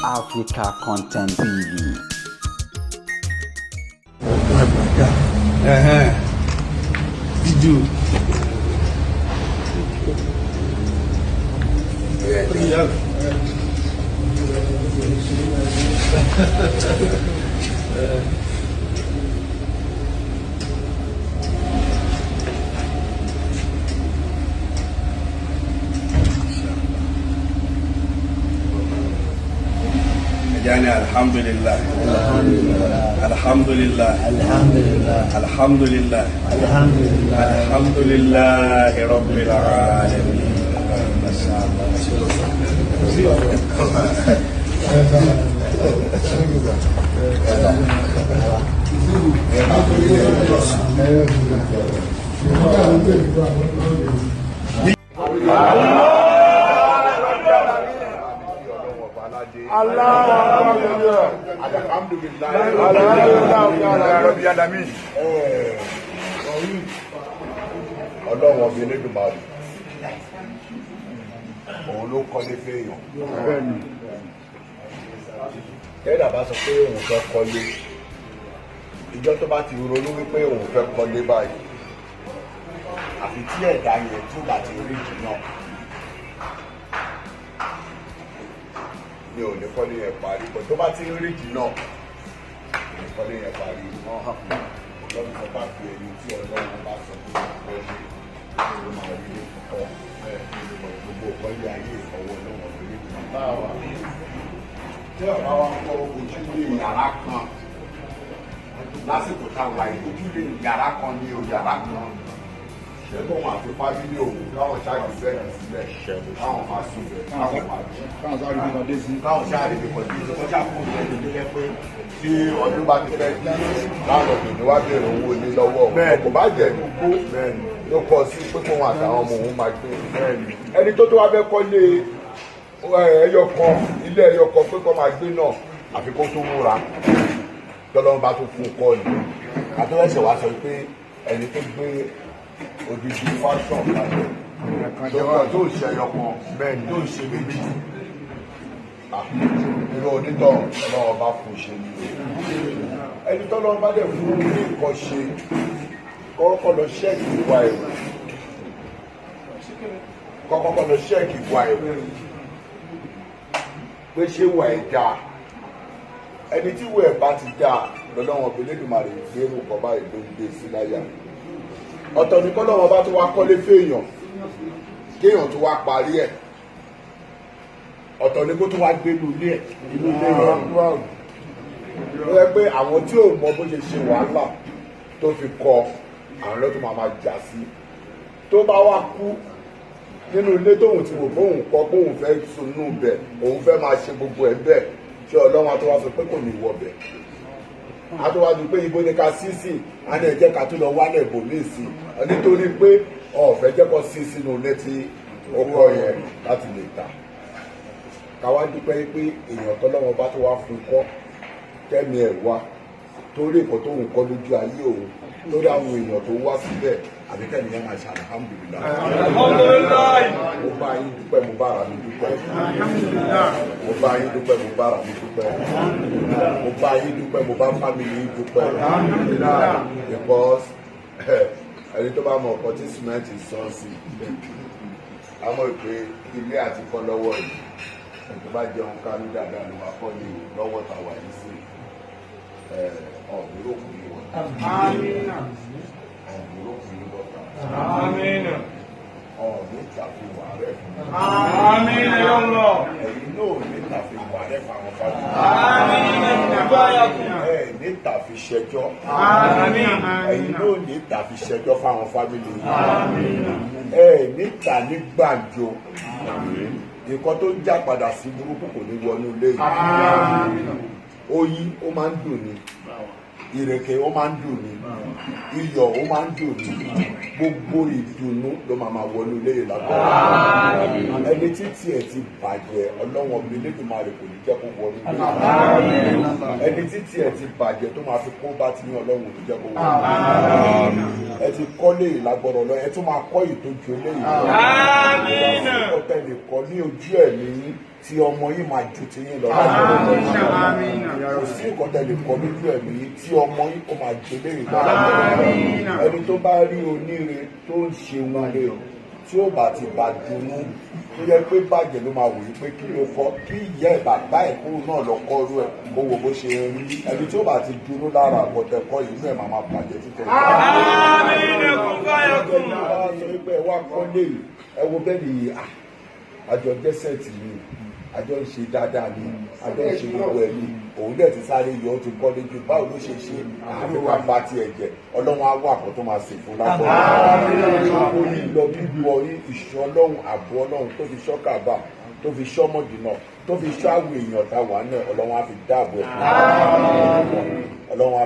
Africa Content TV. يعني الحمد لله الحمد لله الحمد لله الحمد لله الحمد لله الحمد لله رب العالمين. ما شاء Ọlọ́run ọbẹ̀ Elédùmarè òun ló kọ́lé fẹ́yàn. Ẹ̀dá bá sọ pé òun fẹ́ kọ́lé, ìjọ tó bá ti ronú wípé òun fẹ́ kọ́lé báyìí, àfi tí ẹ̀dá yẹn tí ó bá ti rí jù náà ni ò ní kọ́lé yẹn parí. Bọ̀ tó bá ti rí jù náà ní kọ́lé yẹn parí. Ọlọ́run sọ bá fi ẹni tí Ọlọ́run bá sọ pé ó ṣe ló máa rí ní kọ́ gbogbo ìkọ́lé ayé ìfọwọ́ lọ́wọ́ lórí ìgbà. Tí ọ̀rọ̀ wa ń kọ́ ojúlé yàrá kan lásìkò táwa ìlójúlé yàrá kan ní o yàrá kan ṣẹ́gun wọn àti fábílì òun káwọn ṣáàjì bẹ́ẹ̀ sílẹ̀ káwọn máa sùn bẹ́ẹ̀ káwọn máa jí káwọn ṣáàjì bí kọ́dé sí wọ́n ṣàkóso ẹni tó yẹ pé tí ọdún bá ti fẹ́ bí láwọn òbí wá bẹ̀rẹ̀ owó ní lọ́wọ́ bẹ́ẹ̀ kò bá jẹ́ gbogbo ló kọ sí pé kó wọn àtàwọn ọmọ òun máa gbé ẹni tó wá fẹ́ kọ́lé ẹyọ kan ilé ẹyọ kan pé kó máa gbé náà àfi kó tó múra tọ́lọ́run bá tó fún un kọ́ ni àtọ́wẹ́sẹ̀ wá sọ pé ẹni tó gbé odidi fashion kalẹ̀ tó ṣe ẹyọ kan bẹ́ẹ̀ tó ṣe méjì irú onítọ̀ ọlọ́run bá fún un ṣe ni ẹni tọ́lọ́run bá dẹ̀ fún un ní nǹkan ṣe kọ́kọ́ lọ ṣẹ́ẹ̀kì ìwà ẹ̀rù kọ́kọ́ lọ ṣẹ́ẹ̀kì ìwà ẹ̀rù pé ṣé wà ẹ̀ dáa ẹni tí ìwà ẹ̀ bá ti dáa lọ́lọ́wọ́n ọbẹ̀ Elédùmarè gbérù kọ́ báyìí ló ń gbé sí láyà ọ̀tọ̀ ní kọ́lọ́wọ́n bá tó wá kọ́lé fèèyàn kéèyàn tó wá parí ẹ̀ ọ̀tọ̀ ní kó tó wá gbé inú ilé ẹ̀ inú ilé yẹn ló yẹ pé àwọn tí ò mọ bó ṣe ṣe wàhálà tó fi kọ́ àwọn lọ́tún máa jà sí tó bá wá kú nínú ilé tóun ti wò bóun kọ́ bóun fẹ́ sunú bẹ̀ òun fẹ́ máa ṣe gbogbo ẹ̀ bẹ́ẹ̀ ṣé Ọlọ́run á tó wá sọ pé kò ní wọ bẹ̀ á tó wá di pé ibo ni ká sí sí á ní ẹ̀jẹ̀ ká tó lọ wálẹ̀ bòmí sí nítorí pé ọ̀fẹ́ jẹ́ kó sí sínú ilé tí ó kọ́ yẹn láti lè ta káwá dúpẹ́ pé èèyàn tọ́lọ́wọ́n bá tó wá fún kọ́ kẹ́mi ẹ̀ wá torí nǹkan tó ń kọ́ lójú ayé òun lórí àwọn èèyàn tó wá síbẹ̀ àbí kẹ́mi yẹn máa ṣe alhamdulilayi. Mo bá yín dúpẹ́ mo bá ara mi dúpẹ́. Mo bá yín dúpẹ́ mo bá ara mi dúpẹ́. Mo bá yín dúpẹ́ mo bá fámìlì yín dúpẹ́. Because ẹni tó bá mọ ọkọ tí cement sàn sí a mọ̀ pé ilé àti kọ́ lọ́wọ́ yìí tó bá jẹun kánú dáadáa ló wà kọ́ ní lọ́wọ́ tàwa yìí sí ọ̀gbìn òkú yìí wọ̀. ọ̀gbìn òkú yìí wọ̀ tà. ọ̀gbìn tàfi wà rẹ̀ fún mi. ẹ̀yin náà ní tàfi wà rẹ̀ fún àwọn fámìlì. ní tàfi ṣẹjọ́. ẹ̀yin náà ní tàfi ṣẹjọ́ fáwọn fámìlì. ní tà ní gbàǹjo nǹkan tó ń já padà sí burúkú kò ní wọnú ilé yìí. Oyin ó máa ń dùn ní ìrèké ó máa ń dùn ní iyọ̀ ó máa ń dùn ní gbogbo ìdùnnú ló máa wọnú ilé yìí lágbára ẹni tí tiẹ̀ ti bàjẹ́ Ọlọ́run ọbẹ̀ Elédùmarè kò ní jẹ́ kó wọnú ilé yìí ẹni tí tiẹ̀ ti bàjẹ́ tó máa fi kó bá ti ní Ọlọ́run ò ní jẹ́ kó wọnú ilé yìí ẹ ti kọ́lé ìlágbọ́dọ̀ lọ ẹ tún máa kọ́ ìtọ́jú eléyìí ọ̀tẹ̀ lè kọ́ ní ojú ẹ̀mí tí ọmọ yìí máa ju ti yín lọ. Kò sí nǹkan tẹ́lẹ̀ kọ́ lójú ẹ̀mí tí ọmọ yìí kò máa jẹ léèrè lọ́wọ́. Ẹni tó bá rí oníire tó ń ṣe wọn lé o tí ó bá ti bá dunú tó yẹ pé bàjẹ́ ló máa wòye pé kí ló kọ́ kí ìyá ẹ̀ bàbá ẹ̀ kúrò náà lọ kọ́ rú ẹ̀ kó wo bó ṣe rí ẹni tí ó bá ti dunú lára àpọ̀tẹ̀kọ́ yìí inú ẹ̀ máa bàjẹ́ títẹ̀. Ẹ wá kọ́lé ẹ wo bẹ́ẹ̀ ni àjọ dẹ́sẹ̀tì ni àjọ ń ṣe dáadáa ni àjọ ń ṣe gbogbo ẹ̀ ni òun dẹ̀ ti sáré yọ ó ti kọ́ lójú báwo ló ṣe ṣe àfikà bá tiẹ̀ jẹ ọlọ́run á wà kó tó máa sè fún lápò ó ní lọ bíbọ ìṣọ́ ọlọ́run àbọ̀ ọlọ́run tó fi ṣọ́ Káàbà tó fi ṣọ́ Mọ̀dínà tó fi ṣọ́ àwọn èèyàn táwa náà ọlọ́run á fi dáàbò ẹ̀ ọlọ́run á